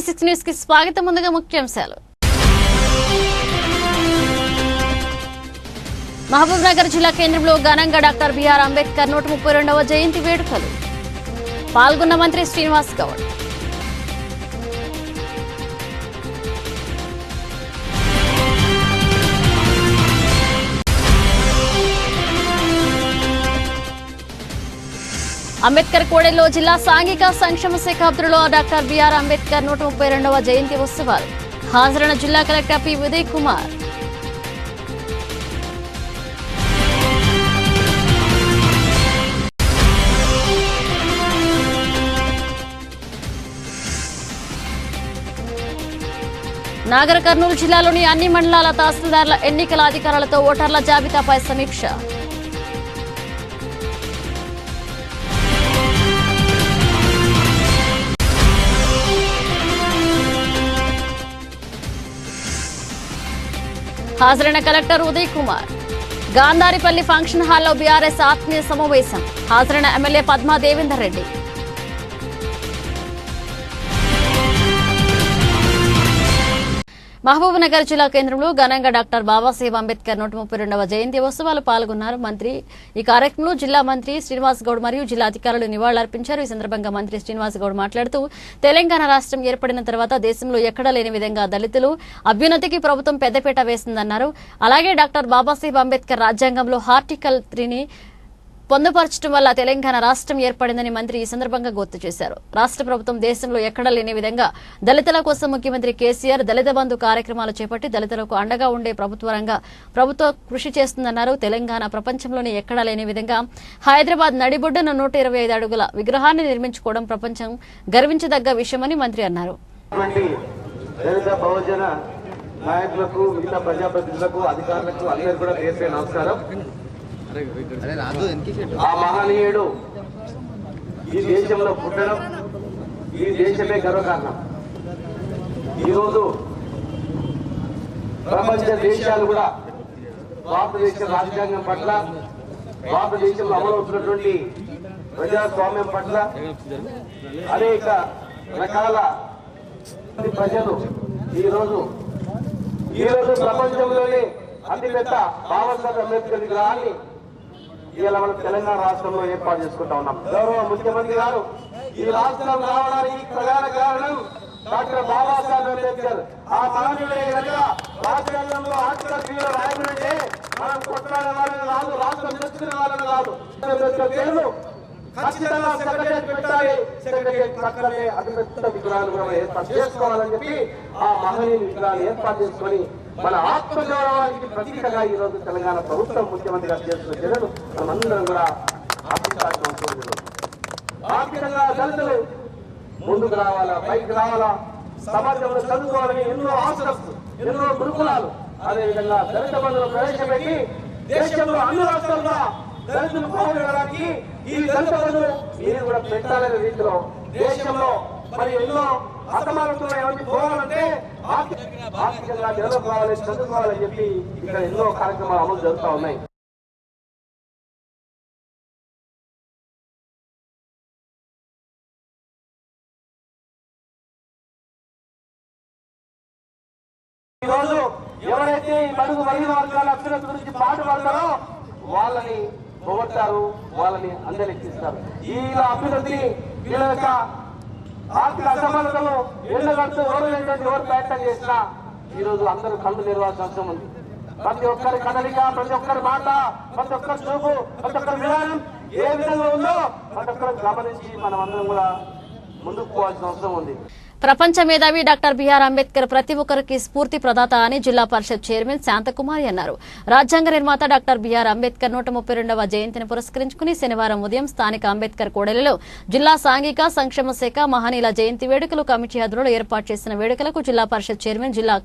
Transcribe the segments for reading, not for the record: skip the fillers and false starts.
V6 news కి స్వాగతం. ముందుగా ముఖ్యాంశాలు. మహబూబ్ నగర్ జిల్లా కేంద్రంలో ఘనంగా డాక్టర్ బిఆర్ అంబేద్కర్ 132వ జయంతి వేడుకలు. పాల్గొన్న మంత్రి శ్రీనివాస్ గౌడ్. అంబేద్కర్ కోడెలో జిల్లా సాంఘిక సంక్షేమ శాఖ ఆధ్వర్యంలో డాక్టర్ బిఆర్ అంబేద్కర్ 132వ జయంతి ఉత్సవాలు. హాజరైన జిల్లా కలెక్టర్ పి ఉదయ్ కుమార్. నాగర్ కర్నూలు జిల్లాలోని అన్ని మండలాల తహసీల్దార్ల ఎన్నికల అధికారులతో ఓటర్ల జాబితాపై సమీక్ష. హాజరైన కలెక్టర్ ఉదయ్ కుమార్. గాంధారిపల్లి ఫంక్షన్ హాల్లో బీఆర్ఎస్ ఆత్మీయ సమావేశం. హాజరైన ఎమ్మెల్యే పద్మా దేవేందర్ రెడ్డి. మహబూబ్ నగర్ జిల్లా కేంద్రంలో ఘనంగా డాక్టర్ బాబాసాహెబ్ అంబేద్కర్ 132వ జయంతి ఉత్సవాలు పాల్గొన్నారు మంత్రి. ఈ కార్యక్రమంలో జిల్లా మంత్రి శ్రీనివాస్ గౌడ్ మరియు జిల్లా అధికారులు నివాళులర్పించారు. ఈ సందర్భంగా మంత్రి శ్రీనివాస్ గౌడ్ మాట్లాడుతూ తెలంగాణ రాష్ట్రం ఏర్పడిన తర్వాత దేశంలో ఎక్కడా లేని విధంగా దళితులు అభ్యున్నతికి ప్రభుత్వం పెద్దపీట వేసిందన్నారు. అలాగే డాక్టర్ బాబాసాహెబ్ అంబేద్కర్ రాజ్యాంగంలో ఆర్టికల్ 3ని పొందుపరచడం వల్ల తెలంగాణ రాష్ట్రం ఏర్పడిందని మంత్రి ఈ సందర్భంగా గుర్తు చేశారు. రాష్ట్ర ప్రభుత్వం దేశంలో ఎక్కడా లేని విధంగా దళితుల కోసం ముఖ్యమంత్రి కేసీఆర్ దళిత బంధు కార్యక్రమాలు చేపట్టి దళితులకు అండగా ఉండే ప్రభుత్వం కృషి చేస్తుందన్నారు. తెలంగాణ ప్రపంచంలోనే ఎక్కడా లేని విధంగా హైదరాబాద్ నడిబొడ్డున 125 అడుగుల విగ్రహాన్ని నిర్మించుకోవడం ప్రపంచం గర్వించదగ్గ విషయమని మంత్రి అన్నారు. ఆ మహనీయుడు ఈ దేశంలో పుట్టడం ఈ దేశమే గర్వకారణం. ఈరోజు ప్రపంచ దేశాలు కూడా భారతదేశ రాజ్యాంగం పట్ల భారతదేశంలో అమలవుతున్నటువంటి ప్రజాస్వామ్యం పట్ల అనేక రకాల ప్రజలు ఈరోజు ప్రపంచంలోనే అతిపెద్ద బాబాసాహెబ్ అంబేద్కర్ విగ్రహాన్ని ఇవాళ మనం తెలంగాణ రాష్ట్రంలో ఏర్పాటు చేసుకుంటా ఉన్నాం. గౌరవ ముఖ్యమంత్రి గారు ఈ రాష్ట్రం రావడానికి ప్రధాన కారణం డాక్టర్ బాబాసాహెబ్ అంబేద్కర్. ఆ మహనీయుడే కనుక రాజ్యాంగంలో ఆర్టికల్ 3లో రాయబడితే మనం కొట్లాడే వాళ్ళని కాదు, రాష్ట్రం తెచ్చుకునే వాళ్ళని కాదు. అంబేద్కర్ పేరు ఖచ్చితంగా సెక్రటేరియట్ పెట్టాలి. సెక్రటేరియట్ పక్కనే అతిపెద్ద విగ్రహాలు కూడా ఏర్పాటు చేసుకోవాలని చెప్పి ఆ మహనీయుని విగ్రహాన్ని ఏర్పాటు చేసుకొని మన ఆత్మగౌరవానికి ప్రతీకగా ఈ రోజు తెలంగాణ ప్రభుత్వం ముఖ్యమంత్రి గారు చేస్తున్న చర్యలు మనమందరం కూడా ఆర్థికంగా దళితులు ముందుకు రావాలా, పైకి రావాలా, సమాజంలో చదువుకోవాలని ఎన్నో ఆశలు, ఎన్నో గురుకులాలు, అదేవిధంగా దళిత బంధువులు ప్రవేశపెట్టి దేశంలో అన్ని రాష్ట్రాలుగా దళితులు పోగొట్టడానికి ఈ దళిత బంధువులు మీరు కూడా పెట్టాలనే రీతిలో దేశంలో మరి ఎన్నో అసమానతలు ఏమైనా పోవాలంటే ఆర్థికంగా డెవలప్ కావాలి, చదువుకోవాలని చెప్పి ఇక్కడ ఎన్నో కార్యక్రమాలు అమలు జరుగుతూ ఉన్నాయి. ఈరోజు ఎవరైతే ఈ బడుగు బలహీన వర్గాల అభ్యున్నతి గురించి పాటుపడతారో వాళ్ళని పొగొట్టారు, వాళ్ళని అందరెక్కిస్తారు. ఈ అభ్యున్నతిని వీళ్ళ యొక్క ఆర్థిక అసమానతలు ఎండగడుతూ ఎవరు ప్రయత్నం చేసినా ఈ రోజు అందరూ కళ్ళు నిర్వాల్సిన అవసరం ఉంది. ప్రతి ఒక్కరి కదలిక, ప్రతి ఒక్కరి మాట, ప్రతి ఒక్కరి చూపు, ప్రతి ఒక్కరి విధానం ఏ విధంగా ఉందో ప్రతి ఒక్కరు గమనించి మనం అందరం కూడా ముందుకు పోవాల్సిన అవసరం ఉంది. ప్రపంచ మేధావి డాక్టర్ బిఆర్ అంబేద్కర్ ప్రతి ఒక్కరికి స్ఫూర్తి ప్రదాత అని జిల్లా పరిషత్ చైర్మన్ శాంతకుమారి అన్నారు. రాజ్యాంగ నిర్మాత డాక్టర్ బిఆర్ అంబేద్కర్ 132వ జయంతిని పురస్కరించుకుని శనివారం ఉదయం స్థానిక అంబేద్కర్ కోడెలలో జిల్లా సాంఘిక సంక్షేమ శాఖ మహనీయుల జయంతి వేడుకలు కమిటీ ఆధ్వర్యంలో ఏర్పాటు చేసిన వేడుకలకు జిల్లా పరిషత్ చైర్మన్ జిల్లా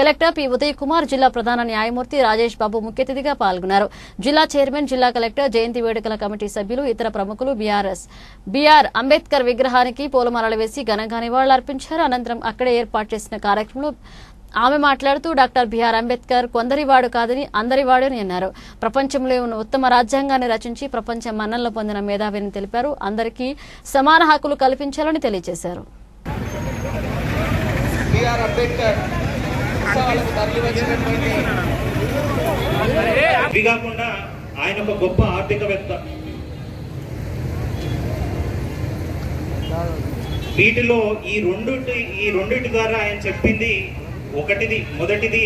కలెక్టర్ పి ఉదయ్ కుమార్, జిల్లా ప్రధాన న్యాయమూర్తి రాజేష్ బాబు ముఖ్య అతిథిగా పాల్గొన్నారు. జిల్లా చైర్మన్, జిల్లా కలెక్టర్, జయంతి వేడుకల కమిటీ సభ్యులు, ఇతర ప్రముఖులు బిఆర్ అంబేద్కర్ విగ్రహానికి పూలమాలలు వేసి ఘనంగా నివాళులర్పించారు. అనంతరం అక్కడే ఏర్పాటు చేసిన కార్యక్రమంలో ఆమె మాట్లాడుతూ డాక్టర్ బిఆర్ అంబేద్కర్ కొందరివాడు కాదని అందరివాడు అని అన్నారు. ప్రపంచంలో ఉన్న ఉత్తమ రాజ్యాంగాన్ని రచించి ప్రపంచ మన్ననలు పొందిన మేధావిని తెలిపారు. అందరికీ సమాన హక్కులు కల్పించాలని తెలియజేశారు. బిఆర్ అంబేద్కర్ ఉత్సవాలకు తరలి వచ్చినటువంటి ఇవి కాకుండా ఆయన ఒక గొప్ప ఆర్థికవేత్త. వీటిలో ఈ రెండిటి ద్వారా ఆయన చెప్పింది మొదటిది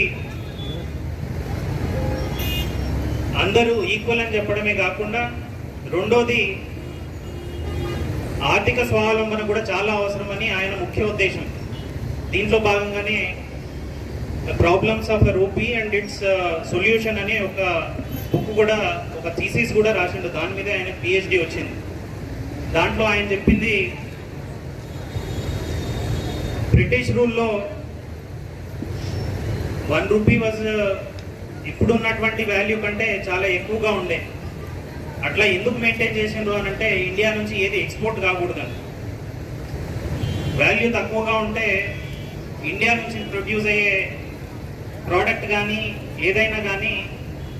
అందరూ ఈక్వల్ అని చెప్పడమే కాకుండా, రెండోది ఆర్థిక స్వావలంబన కూడా చాలా అవసరమని ఆయన ముఖ్య ఉద్దేశం. దీంట్లో భాగంగానే problems of the rupee and it's solution అనే ఒక బుక్ కూడా, ఒక థీసిస్ కూడా రాసిండు. దాని మీద ఆయన PhD వచ్చింది. దాంట్లో ఆయన చెప్పింది బ్రిటిష్ రూల్లో 1 రూపీ వాజ్ ఇప్పుడు ఉన్నటువంటి వాల్యూ కంటే చాలా ఎక్కువగా ఉండే. అట్లా ఎందుకు మెయింటైన్ చేసిండ్రు అని అంటే, ఇండియా నుంచి ఏది ఎక్స్పోర్ట్ కాకూడదని. వాల్యూ తక్కువగా ఉంటే ఇండియా నుంచి ప్రొడ్యూస్ అయ్యే ప్రోడక్ట్ కానీ ఏదైనా కానీ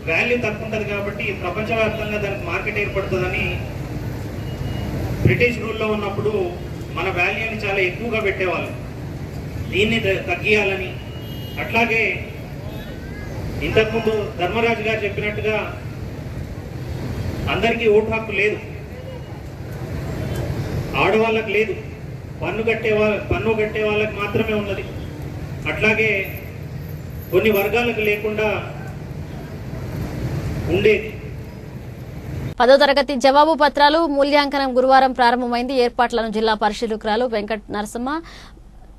వాల్యూ తక్కువ ఉంటుంది కాబట్టి ప్రపంచవ్యాప్తంగా దానికి మార్కెట్ ఏర్పడుతుందని బ్రిటిష్ రూల్లో ఉన్నప్పుడు మన వాల్యూని చాలా ఎక్కువగా పెట్టేవాళ్ళు. దీన్ని తగ్గియాలని. అట్లాగే ఇంతకుముందు ధర్మరాజు గారు చెప్పినట్టుగా అందరికీ ఓటు హక్కు లేదు, ఆడవాళ్ళకు లేదు, పన్ను కట్టే వాళ్ళకి మాత్రమే ఉన్నది. అట్లాగే కొన్ని వర్గాలకు లేకుండా ఉండేది. 10వ తరగతి జవాబు పత్రాలు మూల్యాంకనం గురువారం ప్రారంభమైంది. ఏర్పాట్లను జిల్లా పరిశీలకురాలు వెంకట నరసమ్మ,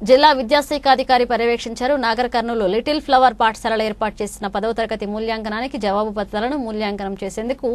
జిల్లా విద్యాశాఖాధికారి పర్యవేక్షించారు. నాగర్ కర్నూలు లిటిల్ ఫ్లవర్ పాఠశాలలో ఏర్పాటు చేసిన 10వ తరగతి మూల్యాంకనానికి జవాబు పత్రాలను మూల్యాంకనం చేసేందుకు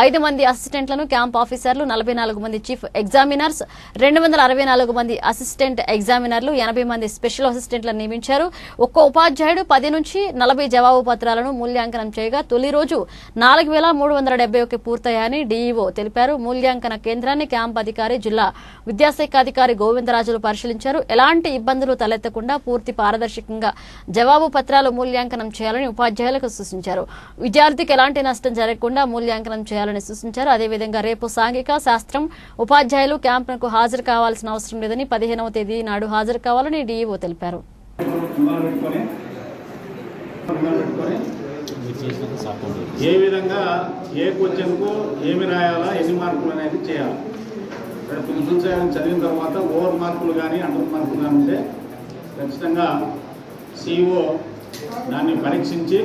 5 మంది అసిస్టెంట్లను, క్యాంప్ ఆఫీసర్లు, 44 మంది చీఫ్ ఎగ్జామినర్స్, 264 మంది అసిస్టెంట్ ఎగ్జామినర్లు, 80 మంది స్పెషల్ అసిస్టెంట్లను నియమించారు. ఒక్కో ఉపాధ్యాయుడు 10 నుంచి 40 జవాబు పత్రాలను మూల్యాంకనం చేయగా తొలి రోజు 4371 పూర్తయ్యాయని డీఈఓ తెలిపారు. మూల్యాంకన కేంద్రాన్ని క్యాంప్ అధికారి, జిల్లా విద్యాశాఖాధికారి గోవిందరాజులు పరిశీలించారు. ఎలాంటి ఇబ్బందులు తలెత్తకుండా పూర్తి పారదర్శకంగా జవాబు పత్రాలు మూల్యాంకనం చేయాలని ఉపాధ్యాయులకు సూచించారు. విద్యార్థికి ఎలాంటి నష్టం జరగకుండా మూల్యాంకనం చేయాలని సూచించారు. అదేవిధంగా రేపు సాంఘిక శాస్త్రం ఉపాధ్యాయులు క్యాంపునకు హాజరు కావాల్సిన అవసరం లేదని 15వ తేదీ నాడు హాజరు కావాలని డీఈఓ తెలిపారు. ఏ విధంగా ఏ క్వశ్చన్కు ఏమి రాయాలా, ఎన్ని మార్కులు అనేది చేయాలి. చదివిన తర్వాత ఓవర్ మార్కులు కానీ అండర్ మార్కులు కానీ ఉంటే ఖచ్చితంగా CEO దాన్ని పరీక్షించి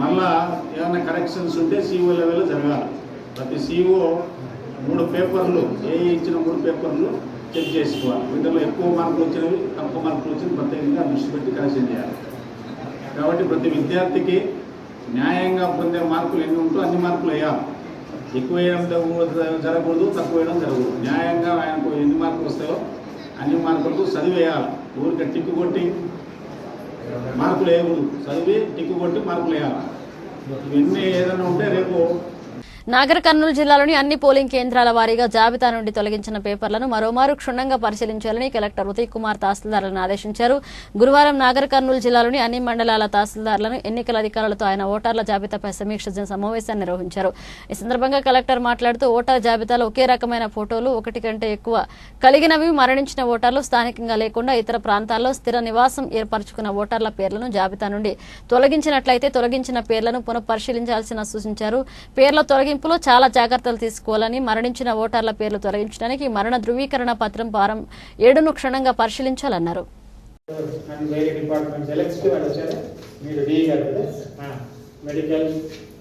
మళ్ళా ఏమైనా కరెక్షన్స్ ఉంటే CEO లెవెల్లో జరగాలి. ప్రతి CEO 3 పేపర్లు ఇచ్చిన 3 పేపర్లు చెక్ చేసుకోవాలి. వీటిలో ఎక్కువ మార్కులు వచ్చినవి, తక్కువ మార్కులు వచ్చినవి ప్రత్యేకంగా దృష్టి పెట్టి కరెక్షన్ చేయాలి. కాబట్టి ప్రతి విద్యార్థికి న్యాయంగా పొందే మార్కులు ఎన్ని ఉంటో అన్ని మార్కులు వేయాలి. ఎక్కువ వేయడం జరగకూడదు, తక్కువ వేయడం జరగకూడదు. న్యాయంగా ఆయనకు ఎన్ని మార్కులు వస్తాయో అన్ని మార్కులకు చదివేయాలి. ఊరికి టిక్కు కొట్టి మార్కులు వేయకూడదు, చదివి టిక్కు కొట్టి మార్కులు వేయాలి. ఇవన్నీ ఏదైనా ఉంటే రేపు నాగర్ కర్నూలు జిల్లాలోని అన్ని పోలింగ్ కేంద్రాల వారీగా జాబితా నుండి తొలగించిన పేపర్లను మరోమారు క్షుణ్ణంగా పరిశీలించాలని కలెక్టర్ ఉదయ్ కుమార్ తహసీల్దార్లను ఆదేశించారు. గురువారం నాగర్ కర్నూలు జిల్లాలోని అన్ని మండలాల తహసీల్దార్లను, ఎన్నికల అధికారులతో ఆయన ఓటర్ల జాబితాపై సమీక్ష సమావేశాన్ని నిర్వహించారు. ఈ సందర్భంగా కలెక్టర్ మాట్లాడుతూ ఓటర్ జాబితాలో ఒకే రకమైన ఫోటోలు, ఒకటి కంటే ఎక్కువ కలిగినవి, మరణించిన ఓటర్లు, స్థానికంగా లేకుండా ఇతర ప్రాంతాల్లో స్థిర నివాసం ఏర్పరచుకున్న ఓటర్ల పేర్లను జాబితా నుండి తొలగించినట్లయితే తొలగించిన పేర్లను పునఃపరిశీలించాల్సిన సూచించారు. పేర్ల తొలగింపులో చాలా జాగ్రత్తలు తీసుకోవాలని, మరణించిన ఓటర్ల పేర్లు తొలగించడానికి మరణ ధృవీకరణ పత్రం ఫారం 7ను క్షుణ్ణంగా పరిశీలించాలన్నారు. మెడికల్,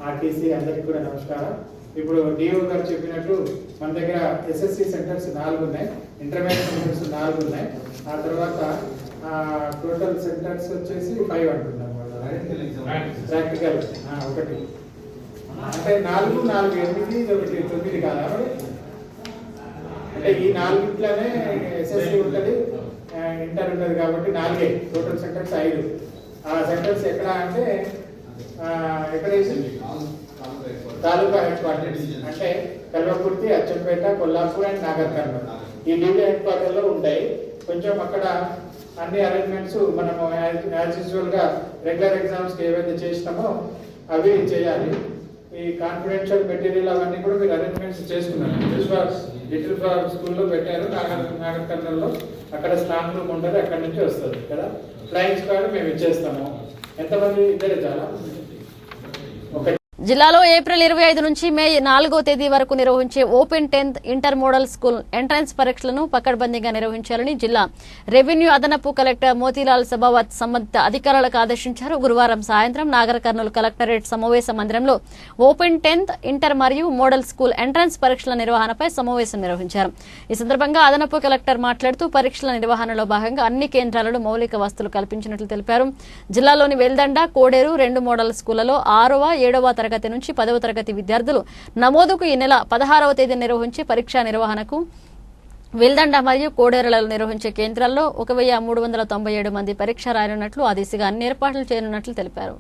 ఆర్టీసీ అందరికీ కూడా నమస్కారం. ఇప్పుడు డిఓ గారు చెప్పినట్టు మన దగ్గర SSC సెంటర్స్ 4 ఉన్నాయి, ఇంటర్మీడియట్ సెంటర్స్ 4 ఉన్నాయి. ఆ తర్వాత టోటల్ సెంటర్స్ వచ్చేసి 5 అంటున్నాం. ప్రాక్టికల్ 1 అంటే 4, 4, 8, 1, 9 కాదా? అంటే ఈ 4 SSC ఉంటుంది, ఇంటర్ ఉంటుంది కాబట్టి 4 టోటల్ సెంటర్స్ 5. ఆ సెంటర్స్ ఎక్కడ అంటే ఎక్కడ తాలూకా హెడ్ క్వార్టర్స్ అంటే కల్వకుర్తి, అచ్చంపేట, కొల్లాపూర్ అండ్ నాగర్ కర్నూలు ఈ డ్యూటీ హెడ్ క్వార్టర్ లో ఉంటాయి. కొంచెం అక్కడ అన్ని అరేంజ్మెంట్స్ మనము యాజ్ యూజువల్ గా రెగ్యులర్ ఎగ్జామ్స్ ఏవైతే చేసినామో అవి చేయాలి. ఈ కాన్ఫిడెన్షియల్ మెటీరియల్ అవన్నీ కూడా మీరు అరేంజ్మెంట్స్ చేసుకున్నారు. లిటిల్ ఫ్లవర్ స్కూల్లో పెట్టారు నాగర్కర్నూలులో. అక్కడ స్ట్రాంగ్ రూమ్ ఉంటుంది, అక్కడ నుంచి వస్తుంది కదా. ఫ్లయింగ్ స్క్వాడ్ మేము ఇచ్చేస్తాము. ఎంతమంది? ఇద్దరే చాలా. జిల్లాలో ఏప్రిల్ 25 నుంచి మే 4వ తేదీ వరకు నిర్వహించే open 10th inter model school entrance పరీక్షలను పకడ్బందీగా నిర్వహించాలని జిల్లా రెవెన్యూ అదనపు కలెక్టర్ మోతీలాల్ సబావత్ సంబంధిత అధికారులకు ఆదేశించారు. గురువారం సాయంత్రం నాగర్ కర్నూలు కలెక్టరేట్ సమావేశ మందిరంలో ఓపెన్ 10th ఇంటర్ మరియు మోడల్ స్కూల్ ఎంట్రన్స్ పరీక్షల నిర్వహణపై సమావేశం నిర్వహించారు. ఈ సందర్భంగా అదనపు కలెక్టర్ మాట్లాడుతూ పరీక్షల నిర్వహణలో భాగంగా అన్ని కేంద్రాలలో మౌలిక వసతులు కల్పించినట్లు తెలిపారు. జిల్లాలోని వెల్దండ, కోడేరు 2 మోడల్ స్కూళ్లలో 6వ, 7వ తరగతి నుంచి 10వ తరగతి విద్యార్థులు నమోదుకు ఈ నెల 16వ తేదీ నిర్వహించే పరీక్షా నిర్వహణకు వెల్దండ మరియు కోడేరులలో నిర్వహించే కేంద్రాల్లో 1397 మంది పరీక్ష రాయనున్నట్లు, ఆ దిశగా అన్ని ఏర్పాట్లు చేయనున్నట్లు తెలిపారు.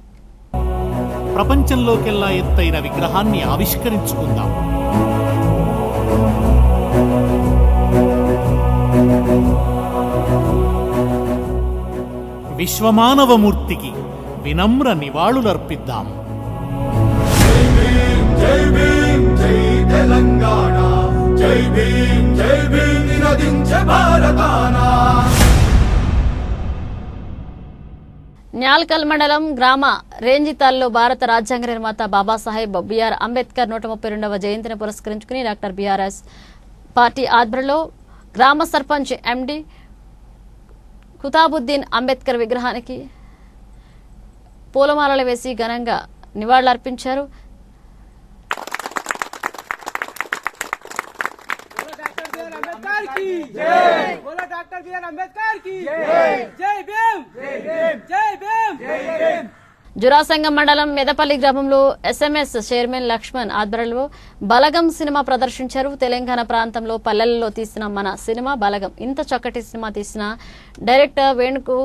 ప్రపంచంలోకెల్లా ఎత్తైన విగ్రహాన్ని ఆవిష్కరించుకుందాం. విశ్వమానవమూర్తికి వినమ్ర నివాళులర్పిద్దాం. జై భీమ్ జై తెలంగాణ, జై భీమ్ నినదించే భారతానా. న్యాల్కల్ మండలం గ్రామ రేంజితాల్లో భారత రాజ్యాంగ నిర్మాత బాబాసాహెబ్ బిఆర్ అంబేద్కర్ 132వ జయంతిని పురస్కరించుకుని డాక్టర్ బీఆర్ఎస్ పార్టీ ఆధ్వర్యంలో గ్రామ సర్పంచ్ ఎండి కుతాబుద్దీన్ అంబేద్కర్ విగ్రహానికి పూలమాలలు వేసి ఘనంగా నివాళులర్పించారు. జురాసంగం మండలం మెదపల్లి గ్రామంలో ఎస్ఎంఎస్ చైర్మన్ లక్ష్మణ్ ఆధ్వర్యంలో బలగం సినిమా ప్రదర్శించారు. తెలంగాణ ప్రాంతంలో పల్లెల్లో తీసిన మన సినిమా బలగం. ఇంత చక్కటి సినిమా తీసిన డైరెక్టర్ వేణుకు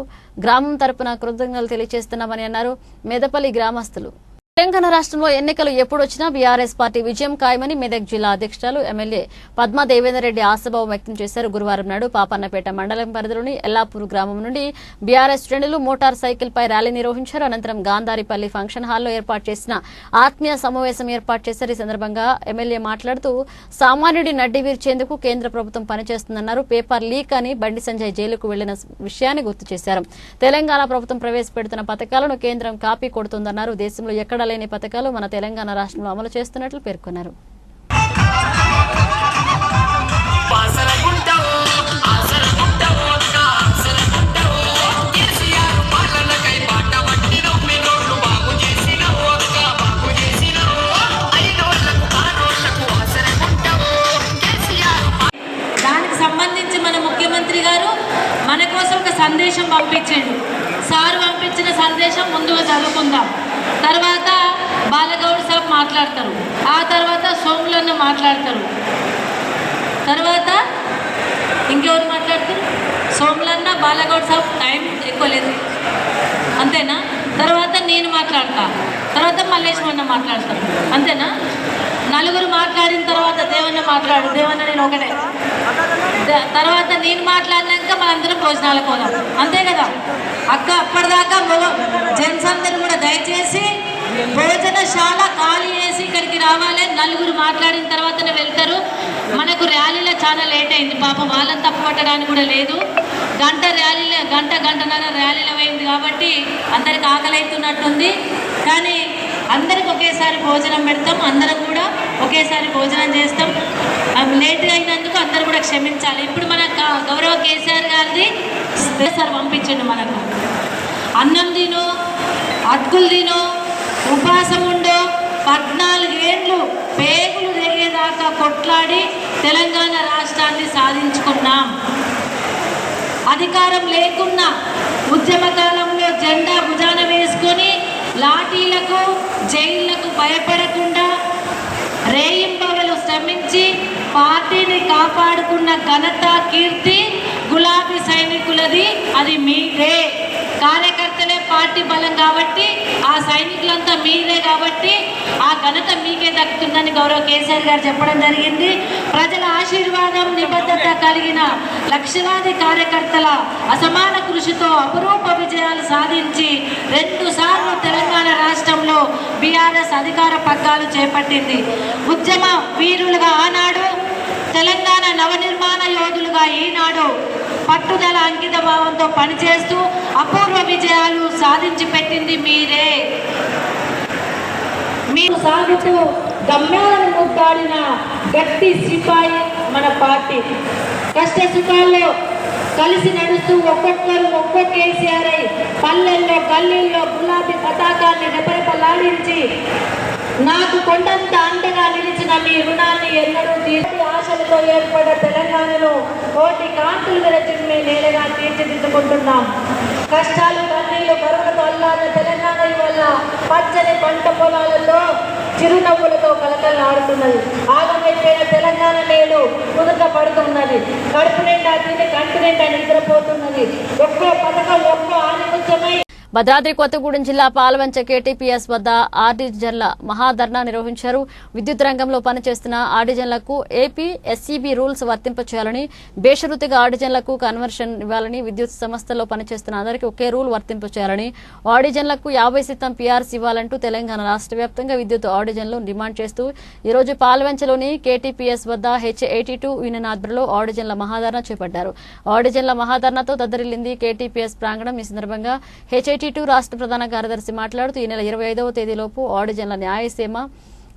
గ్రామం తరపున కృతజ్ఞతలు తెలియజేస్తున్నామని అన్నారు మెదపల్లి గ్రామస్తులు. తెలంగాణ రాష్ట్రంలో ఎన్నికలు ఎప్పుడొచ్చినా బీఆర్ఎస్ పార్టీ విజయం ఖాయమని మెదక్ జిల్లా అధ్యక్షురాలు ఎమ్మెల్యే పద్మా దేవేందర్ రెడ్డి ఆశాభావం వ్యక్తం చేశారు. గురువారం నాడు పాపన్నపేట మండలం పరిధిలోని ఎల్లాపూర్ గ్రామం నుండి బీఆర్ఎస్ శ్రేణులు మోటార్ సైకిల్ పై ర్యాలీ నిర్వహించారు. అనంతరం గాంధారిపల్లి ఫంక్షన్ హాల్లో ఏర్పాటు చేసిన ఆత్మీయ సమావేశం ఏర్పాటు చేశారు. ఈ సందర్భంగా ఎమ్మెల్యే మాట్లాడుతూ సామాన్యుడి నడ్డి వీర్చేందుకు కేంద్ర ప్రభుత్వం పనిచేస్తుందన్నారు. పేపర్ లీక్ అని బండి సంజయ్ జైలుకు వెళ్లిన విషయాన్ని గుర్తు చేశారు. తెలంగాణ ప్రభుత్వం ప్రవేశపెడుతున్న పథకాలను కేంద్రం కాపీ కొడుతోందన్నారు. దేశంలో ఎక్కడ లేని పథకాలు మన తెలంగాణ రాష్ట్రంలో అమలు చేస్తున్నట్లు పేర్కొన్నారు. దానికి సంబంధించి మన ముఖ్యమంత్రి గారు మన కోసం ఒక సందేశం పంపించాడు. సార్ పంపించిన సందేశం ముందుగా చదువుకుందాం. తర్వాత బాలగౌడ్ సాబ్ మాట్లాడతారు, ఆ తర్వాత సోములన్న మాట్లాడతారు, తర్వాత ఇంకెవరు మాట్లాడతారు? సోములన్న, బాలగౌడ్ సాబ్. టైం ఎక్కువ లేదు అంతేనా? తర్వాత నేను మాట్లాడతా, తర్వాత మల్లేశ్వరన్న మాట్లాడతారు అంతేనా? నలుగురు మాట్లాడిన తర్వాత దేవన్న మాట్లాడు. దేవన్న నేను ఒకటే. తర్వాత నేను మాట్లాడినాక మనందరం భోజనాలకు పోదాం అంతే కదా అక్క? అప్పటిదాకా జెంట్స్ అందరూ కూడా దయచేసి భోజనశాల ఖాళీ చేసి ఇక్కడికి రావాలి. నలుగురు మాట్లాడిన తర్వాతనే వెళ్తారు. మనకు ర్యాలీలో చాలా లేట్ అయింది పాపం, వాళ్ళని తప్పు పట్టడానికి కూడా లేదు. గంటన్నర ర్యాలీలో అయింది కాబట్టి అందరికి ఆకలి అవుతున్నట్టుంది. కానీ అందరికి ఒకేసారి భోజనం పెడతాం, అందరం కూడా ఒకేసారి భోజనం చేస్తాం. లేట్గా అయినందుకు అందరూ కూడా క్షమించాలి. ఇప్పుడు మన గౌరవ కేసీఆర్ గారిది సార్ పంపించండి. మనకు అన్నం తినో, అతుకులు తినో, ఉపాసం ఉండో 14 ఏళ్ళు పేగులు తెగేదాకా కొట్లాడి తెలంగాణ రాష్ట్రాన్ని సాధించుకున్నాం. అధికారం లేకున్నా ఉద్యమ కాలంలో జెండా భుజాన వేసుకొని లాఠీలకు జైళ్లకు భయపడకుండా రేయింబవలు శ్రమించి పార్టీని కాపాడుకున్న ఘనత, కీర్తి గులాబీ సైనికులది. అది మీదే. కార్యకర్తలే పార్టీ బలం కాబట్టి, ఆ సైనికులంతా మీరే కాబట్టి ఆ ఘనత మీకే దక్కుతుందని గౌరవ కేసీఆర్ గారు చెప్పడం జరిగింది. ప్రజల ఆశీర్వాదం, నిబద్ధత కలిగిన లక్షలాది కార్యకర్తల అసమాన కృషితో అపురూప విజయాలు సాధించి 2 సార్లు తెలంగాణ రాష్ట్రంలో బీఆర్ఎస్ అధికార పగ్గాలు చేపట్టింది. ఉద్యమ వీరులుగా ఆనాడు తెలంగాణ నవనిర్మాణ యోధులుగా ఈనాడు పట్టుదల అంకిత భావంతో పనిచేస్తూ అపూర్వ విజయాలు సాధించి పెట్టింది మీరే. మీరు సాగుతూ గమ్యాలను ముద్దాడిన గట్టి సిపాయి మన పార్టీ. కష్ట సుఖాల్లో కలిసి నడుస్తూ ఒక్కొక్కరు ఒక్కొక్క కేసీఆర్ అయి పల్లెల్లో గల్లీల్లో గులాబీ పతాకాన్ని రెపరెపలాడించి నాకు కొండంత అండగా నిలిచిన మీ రుణాన్ని ఎన్నడూ తీర్చి ఆశలతో ఏర్పడ్డ తెలంగాణను కోటి కాంతులు విరచిమ్మే నేలగా తీర్చిదిద్దుకుంటున్నాం. కష్టాలు కన్నీళ్లు కరువులతో అల్లాడిన తెలంగాణ వల్ల పచ్చని పంట పొలాలలో చిరునవ్వులతో కలకలాడుతున్నది. ఆగమైపోయిన తెలంగాణ నేడు కుదుట పడుతున్నది. కడుపు నిండా తిని కంటి నిండా నిద్రపోతున్నది. ఒక్కో పథకం ఒక్కో ఆనిముత్యమై భద్రాద్రి కొత్తగూడెం జిల్లా పాల్వంచ కేటీపీఎస్ వద్ద ఆర్డిజన్ల మహాధర్నా నిర్వహించారు. విద్యుత్ రంగంలో పనిచేస్తున్న ఆర్డిజన్లకు ఏపీ ఎస్సీబీ రూల్స్ వర్తింపచేయాలని, బేషరతుగా ఆర్డిజన్లకు కన్వర్షన్ ఇవ్వాలని, విద్యుత్ సంస్థల్లో పనిచేస్తున్న అందరికీ ఒకే రూల్ వర్తింపచేయాలని, ఆర్డిజన్లకు 50% పీఆర్సీ ఇవ్వాలంటూ తెలంగాణ రాష్ట్ర వ్యాప్తంగా విద్యుత్ ఆర్డిజన్లు డిమాండ్ చేస్తూ ఈరోజు పాల్వంచలోని కేటీపీఎస్ వద్ద H82 యూనియన్ ఆధ్వర్యంలో ఆర్డిజన్ల మహాధర్నా చేపట్టారు. ఆర్డిజన్ల మహాధర్నాతో దద్దరిల్లింది కేటీపీఎస్ ప్రాంగణం. ఈ సందర్భంగా H82 రాష్ట్ర ప్రధాన కార్యదర్శి మాట్లాడుతూ ఈ నెల 25వ తేదీలోపు ఆర్డిజన్ల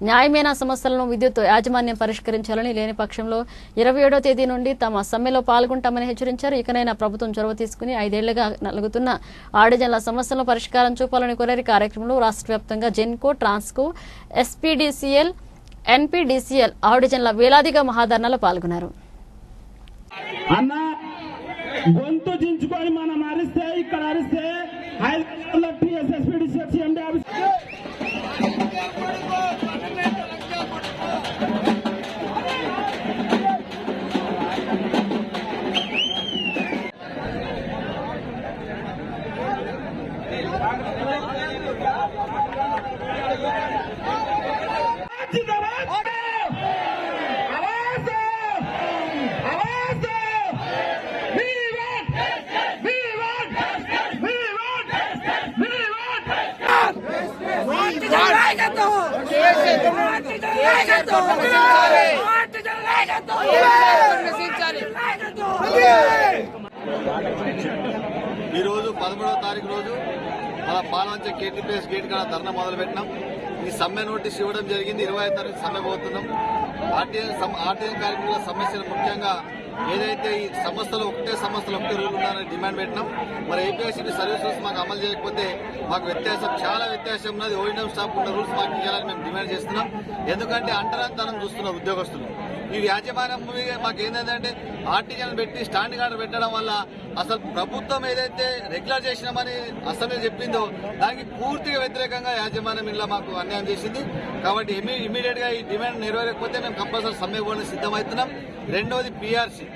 న్యాయమైన సమస్యలను విద్యుత్ యాజమాన్యం పరిష్కరించాలని, లేని పక్షంలో 27వ తేదీ నుండి తమ సమ్మెలో పాల్గొంటామని హెచ్చరించారు. ఇకనైనా ప్రభుత్వం చొరవ తీసుకుని 5 ఏళ్లుగా నలుగుతున్న ఆర్డిజన్ల సమస్యలను పరిష్కారం చూపాలని కోరారు. కార్యక్రమంలో రాష్ట్ర వ్యాప్తంగా జెన్కో, ట్రాన్స్కో, ఎస్పీడీసీఎల్, ఎన్పీడీసీఎల్ ఆర్డిజన్ల వేలాదిగా మహాధర్నాలో పాల్గొన్నారు. గొంతు చించుకొని మనం అరిస్తే ఇక్కడ అరిస్తే హైదరాబాద్ లో ఈరోజు 13వ తారీఖు రోజు మన పాల్వంచ కేటీపీఎస్ గేట్ కాడ ధర్నా మొదలు పెట్టినాం. ఈ సమ్మె నోటీస్ ఇవ్వడం జరిగింది. 25వ తారీఖు సమ్మె పోతున్నాం. ఆర్టీఎన్ కార్మికుల సమస్యలు ముఖ్యంగా ఏదైతే ఈ సంస్థలు ఒకటే రూల్ ఉండాలని డిమాండ్ పెట్టినాం. మరి ఏపీఎస్సీ సర్వీసెస్ మాకు అమలు చేయకపోతే మాకు చాలా వ్యత్యాసం ఉన్నది. ఓఎన్ఎం స్టాఫ్ ఉన్న రూల్స్ మాకు ఇవ్వాలని మేము డిమాండ్ చేస్తున్నాం. ఎందుకంటే అంటరాంతరం చూస్తున్నారు ఉద్యోగస్తులు. ఈ యాజమాన్యం మాకు ఏంటంటే ఆర్టీజన్ పెట్టి స్టాండింగ్ ఆర్డర్ పెట్టడం వల్ల అసలు ప్రభుత్వం ఏదైతే రెగ్యులర్ చేసినామని అసెంబ్లీ చెప్పిందో దానికి పూర్తిగా వ్యతిరేకంగా యాజమాన్యం ఇలా మాకు అన్యాయం చేసింది. కాబట్టి ఇమీడియట్ గా ఈ డిమాండ్ నెరవేరకపోతే మేము కంపల్సరీ సమ్మె పోవడానికి సిద్ధమవుతున్నాం. రెండవది పీఆర్సీ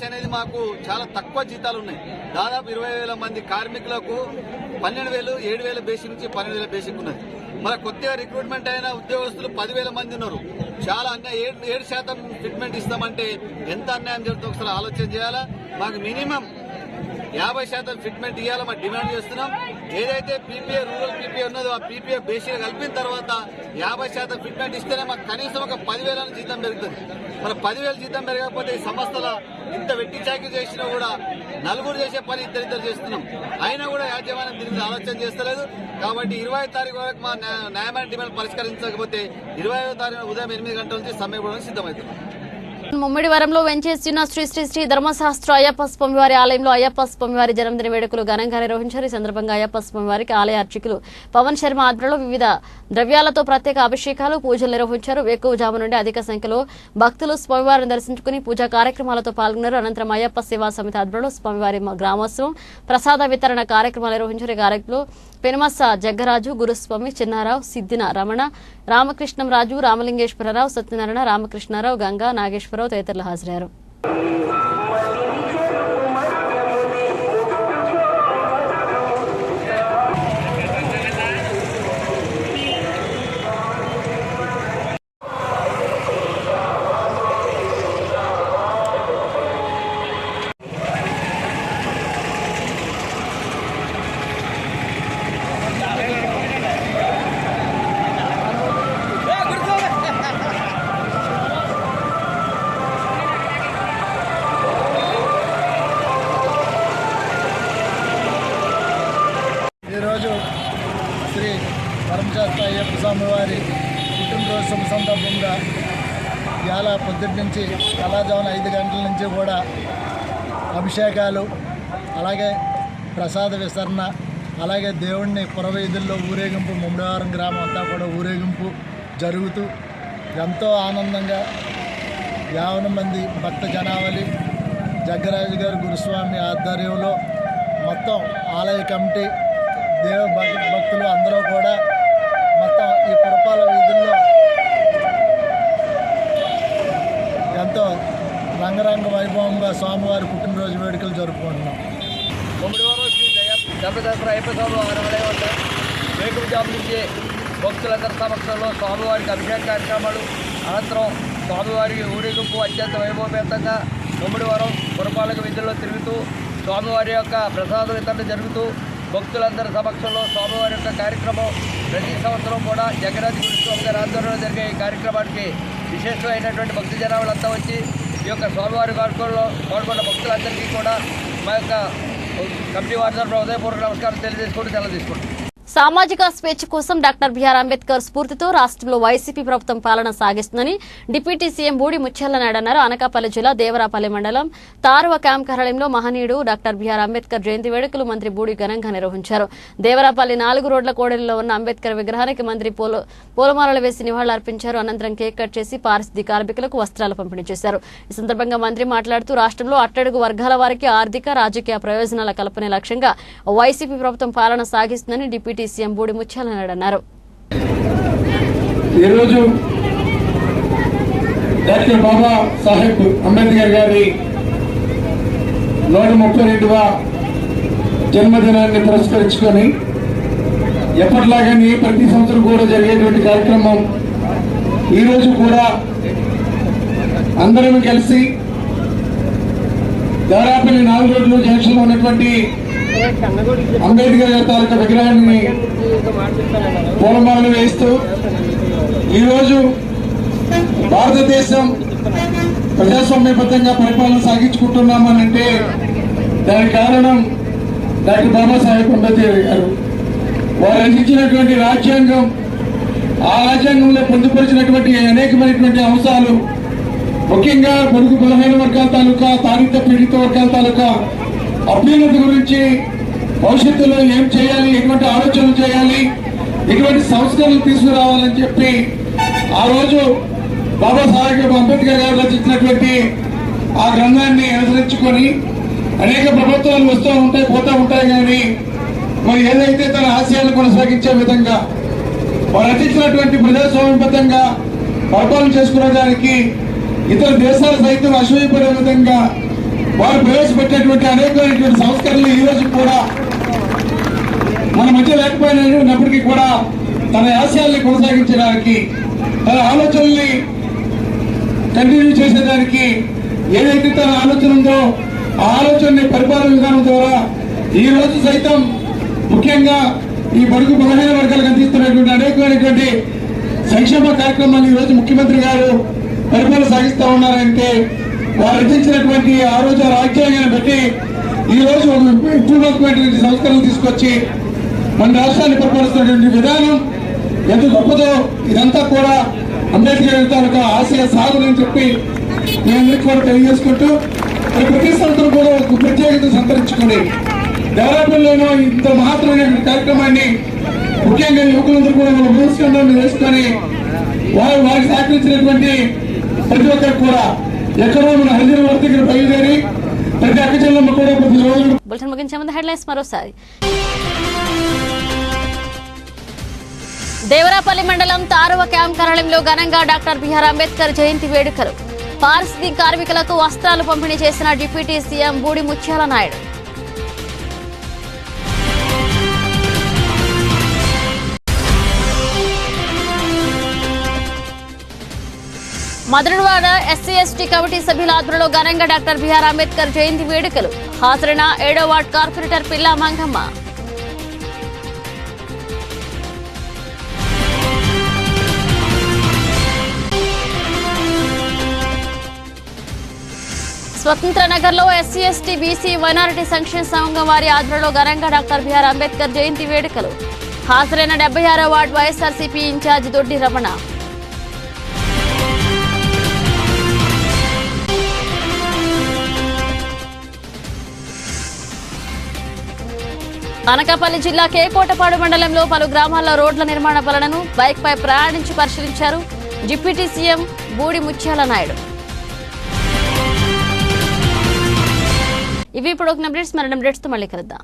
అనేది మాకు చాలా తక్కువ జీతాలు ఉన్నాయి. దాదాపు 20,000 మంది కార్మికులకు 12,000, 7,000 బేసిక్ నుంచి 12,000 బేసిక్ ఉన్నది. మన కొత్తగా రిక్రూట్మెంట్ అయిన ఉద్యోగస్తులు 10,000 మంది ఉన్నారు. చాలా అన్యాయం. 7% ఫిట్మెంట్ ఇస్తామంటే ఎంత అన్యాయం జరుగుతుందో ఒకసారి ఆలోచన చేయాలా. మాకు మినిమం 50% ఫిట్మెంట్ ఇవ్వాలా మనం డిమాండ్ చేస్తున్నాం. ఏదైతే పీపీఏ రూరల్ పీపీఏ ఉన్నదో ఆ పీపీఏ బేసిక్ కలిపిన తర్వాత 50% ఫిట్మెంట్ ఇస్తేనే మాకు కనీసం ఒక 10,000 జీతం పెరుగుతుంది. మన 10,000 జీతం పెరగకపోతే ఈ సంస్థల ఇంత వెట్టి చాకరీ చేసినా కూడా నలుగురు చేసే పని ఇద్దరిద్దరు చేస్తున్నాం. అయినా కూడా యాజమాన్యం దీని మీద ఆలోచన చేస్తలేదు. కాబట్టి 20వ తారీఖు వరకు మా న్యాయమైన డిమాండ్ పరిష్కరించకపోతే 25వ తారీఖు ఉదయం 8 గంటల నుంచి సమ్మె కూడా సిద్ధమవుతున్నాం. ముమ్మిడివరంలో వెంచేసిన శ్రీ శ్రీ శ్రీ ధర్మశాస్త్ర అయ్యప్ప స్వామివారి ఆలయంలో అయ్యప్ప స్వామివారి జన్మదిన వేడుకలు ఘనంగా నిర్వహించారు. ఈ సందర్భంగా అయ్యప్ప స్వామివారికి ఆలయ అర్చకులు పవన్ శర్మ ఆధ్వర్యంలో వివిధ ద్రవ్యాలతో ప్రత్యేక అభిషేకాలు, పూజలు నిర్వహించారు. వేకువజాము నుండి అధిక సంఖ్యలో భక్తులు స్వామివారిని దర్శించుకుని పూజా కార్యక్రమాలతో పాల్గొన్నారు. అనంతరం అయ్యప్ప సేవా సమితి ఆధ్వర్యంలో స్వామివారి గ్రామోత్సవం, ప్రసాద వితరణ కార్యక్రమాలు నిర్వహించారు. ఈ కార్యక్రమంలో పెనుమస్స జగ్గరాజు, గురుస్వామి, చిన్నారావు, సిద్దిన రమణ, రామకృష్ణంరాజు, రామలింగేశ్వరరావు, సత్యనారాయణ, రామకృష్ణారావు, గంగా, నాగేశ్వరరావు తదితరులు హాజరయ్యారు. స్వామివారి పుట్టినరోజు శుభ సందర్భంగా ఇవాళ పొద్దుటి నుంచి తెల్లవారుజామున 5 గంటల నుంచి కూడా అభిషేకాలు, అలాగే ప్రసాద విసరణ, అలాగే దేవుణ్ణి పురవీధుల్లో ఊరేగింపు, ముమ్మడివారం గ్రామం అంతా కూడా ఊరేగింపు జరుగుతూ ఎంతో ఆనందంగా 50 మంది భక్త జనావళి జగ్గరాజు గారు గురుస్వామి ఆధ్వర్యంలో మొత్తం ఆలయ కమిటీ భక్తులు అందరూ కూడా మొత్తం ఈ పురపాల వీధుల్లో ఎంతో రంగరంగ వైభవంగా స్వామివారి పుట్టినరోజు వేడుకలు జరుపుకుంటున్నాం. ముమ్మడివారం శ్రీ దెబ్బదసరా అయ్యప్ప స్వామి ఆలయం వద్ద వేకువజాము నుంచి భక్తులందరి సమక్షంలో స్వామివారికి అభిషేక కార్యక్రమాలు, అనంతరం స్వామివారికి ఊరేగింపు అత్యంత వైభవపేతంగా ముమ్మడివారం పురపాలక వీధుల్లో తిరుగుతూ స్వామివారి యొక్క ప్రసాద వితరణ జరుగుతూ భక్తులందరి సమక్షంలో స్వామివారి యొక్క కార్యక్రమం ప్రతి సంవత్సరం కూడా జగన్నాథ గురుస్వామి గారి ఆధ్వర్యంలో జరిగే ఈ కార్యక్రమానికి విశేషమైనటువంటి భక్తి జనాలంతా వచ్చి ఈ యొక్క స్వామివారి కార్యక్రమంలో పాల్గొన్న భక్తులందరికీ కూడా మా యొక్క కమిటీ వారి తరఫున హృదయపూర్వక నమస్కారం తెలియజేసుకుంటూ సెలవు తీసుకుంటాం. సామాజిక స్వేచ్ఛ కోసం డాక్టర్ బిఆర్ అంబేద్కర్ స్ఫూర్తితో రాష్ట్రంలో వైసీపీ ప్రభుత్వం పాలన సాగిస్తుందని డిప్యూటీ సీఎం బూడి ముత్యాలనాయుడు అన్నారు. అనకాపల్లి జిల్లా దేవరాపల్లి మండలం తారువ క్యాంప్ కార్యాలయంలో మహనీయుడు డాక్టర్ బిఆర్ అంబేద్కర్ జయంతి వేడుకలు మంత్రి బూడి ఘనంగా నిర్వహించారు. దేవరాపల్లి 4 రోడ్ల కోడలిలో ఉన్న అంబేద్కర్ విగ్రహానికి మంత్రి పూలమాలలు వేసి నివాళులర్పించారు. అనంతరం కేక్ కట్ చేసి పారిశుద్ధ్య కార్మికులకు వస్త్రాలు పంపిణీ చేశారు. ఈ సందర్భంగా మంత్రి మాట్లాడుతూ రాష్ట్రంలో అట్టడుగు వర్గాల వారికి ఆర్థిక, రాజకీయ ప్రయోజనాల కల్పనే లక్ష్యంగా వైసీపీ ప్రభుత్వం పాలన సాగిస్తుందని డిప్యూటీ సీఎం బూడి ముత్యాలనాయుడు అన్నారు. ఈరోజు డాక్టర్ బాబా సాహెబ్ అంబేద్కర్ గారి 132వ జన్మదినాన్ని పురస్కరించుకొని ఎప్పటిలాగానే ప్రతి సంవత్సరం కూడా జరిగేటువంటి కార్యక్రమం ఈరోజు కూడా అందరం కలిసి దారాపల్లి 4 రోడ్లు జంక్షన్ లో ఉన్నటువంటి అంబేద్కర్ గారి తాలూకా విగ్రహాన్ని పూలమాలలు వేస్తూ ఈరోజు భారతదేశం ప్రజాస్వామ్యబద్ధంగా పరిపాలన సాగించుకుంటున్నామనంటే దానికి కారణం డాక్టర్ బాబాసాహెబ్ అంబేద్కర్ గారు. వారు రచించినటువంటి రాజ్యాంగం, ఆ రాజ్యాంగంలో పొందుపరిచినటువంటి అనేకమైనటువంటి అంశాలు, ముఖ్యంగా పొరుగు బలహీన వర్గాల తాలూకా, తారిత పీడిత వర్గాల తాలూకా అభ్యున్నతి గురించి, భవిష్యత్తులో ఏం చేయాలి, ఎటువంటి ఆలోచనలు చేయాలి, ఎటువంటి సంస్కరణలు తీసుకురావాలని చెప్పి ఆ రోజు బాబాసాహెబ్ అంబేద్కర్ గారు రచించినటువంటి ఆ గ్రంథాన్ని అనుసరించుకొని అనేక ప్రభుత్వాలు వస్తూ ఉంటాయి, పోతూ ఉంటాయి. కానీ మరి ఏదైతే తన ఆశయాలను కొనసాగించే విధంగా వారు రచించినటువంటి ప్రజాస్వామ్యబద్ధంగా పరిపాలన చేసుకునేదానికి ఇతర దేశాలు సైతం అసూయపడే విధంగా వారు ప్రవేశపెట్టేటువంటి అనేకమైనటువంటి సంస్కరణలు ఈ రోజు కూడా మన మధ్య లేకపోయినప్పటికీ కూడా తన ఆశయాల్ని కొనసాగించడానికి, తన ఆలోచనల్ని కంటిన్యూ చేసేదానికి ఏదైతే తన ఆలోచన ఉందో ఆ ఆలోచనని పరిపాలన విధానం ద్వారా ఈ రోజు సైతం ముఖ్యంగా ఈ బడుగు బలహీన వర్గాలకు అందిస్తున్నటువంటి అనేకమైనటువంటి సంక్షేమ కార్యక్రమాన్ని ఈ రోజు ముఖ్యమంత్రి గారు పరిపాలన సాగిస్తూ ఉన్నారంటే వారు రచించినటువంటి ఆ రోజు రాజ్యాంగాన్ని బట్టి ఈ రోజు విప్లవాత్మకమైనటువంటి సంస్కరణలు తీసుకొచ్చి మన రాష్ట్రాన్ని పరిపాలిస్తున్నటువంటి విధానం ఎంత గొప్పదో ఇదంతా కూడా అంబేద్కర్ తాలూకా ఆశయ సాధనని చెప్పి నేను కూడా తెలియజేసుకుంటూ ప్రతి సంవత్సరం కూడా ఒక ప్రత్యేకత సంతరించుకొని దేవరాపల్లిలో ఇంత మహత్తరమైన కార్యక్రమాన్ని ముఖ్యంగా యువకులందరూ కూడా మన భూస్కంధాన్ని వేసుకొని వారికి సహకరించినటువంటి ప్రతి ఒక్కరికి కూడా ఎక్కడో మన హరిజన వర్తికి బయలుదేరి ప్రతి అక్క చెల్లెమ్మ కూడా ప్రతి రోజు. బులెటిన్ ముగించే ముందు హెడ్లైన్స్ మరోసారి. దేవరాపల్లి మండలం తారువ క్యాంప్ కార్యాలయంలో ఘనంగా డాక్టర్ బిఆర్ అంబేద్కర్ జయంతి వేడుకలు. పారిశుద్ధ్య కార్మికులకు వస్త్రాలు పంపిణీ చేసిన డిప్యూటీ సీఎం బూడి ముత్యాలనాయుడు. మధురవాడ ఎస్సీ/ఎస్టీ కమిటీ సభ్యుల ఆధ్వర్యంలో ఘనంగా డాక్టర్ బిఆర్ అంబేద్కర్ జయంతి వేడుకలు. హాజరైన 7వ వార్డు కార్పొరేటర్ పిల్లా మంగమ్మ. స్వతంత్ర నగర్ లో ఎస్సీ/ఎస్టీ బీసీ మైనారిటీ సంక్షేమ సంఘం వారి ఆధ్వర్యంలో ఘనంగా డాక్టర్ బిఆర్ అంబేద్కర్ జయంతి వేడుకలు. హాజరైన 76వ వార్డు వైఎస్ఆర్సీపీ ఇన్ఛార్జి దొడ్డి రమణ. అనకాపల్లి జిల్లా కేకోటపాడు మండలంలో పలు గ్రామాల్లో రోడ్ల నిర్మాణ పనులను బైక్పై ప్రయాణించి పరిశీలించారు డిప్యూటీ సీఎం బూడి ముత్యాల నాయుడు. ఇవి ఇప్పుడు ఒక అప్డేట్స్. మరణ అప్డేట్స్తో మళ్ళీ కలుద్దాం.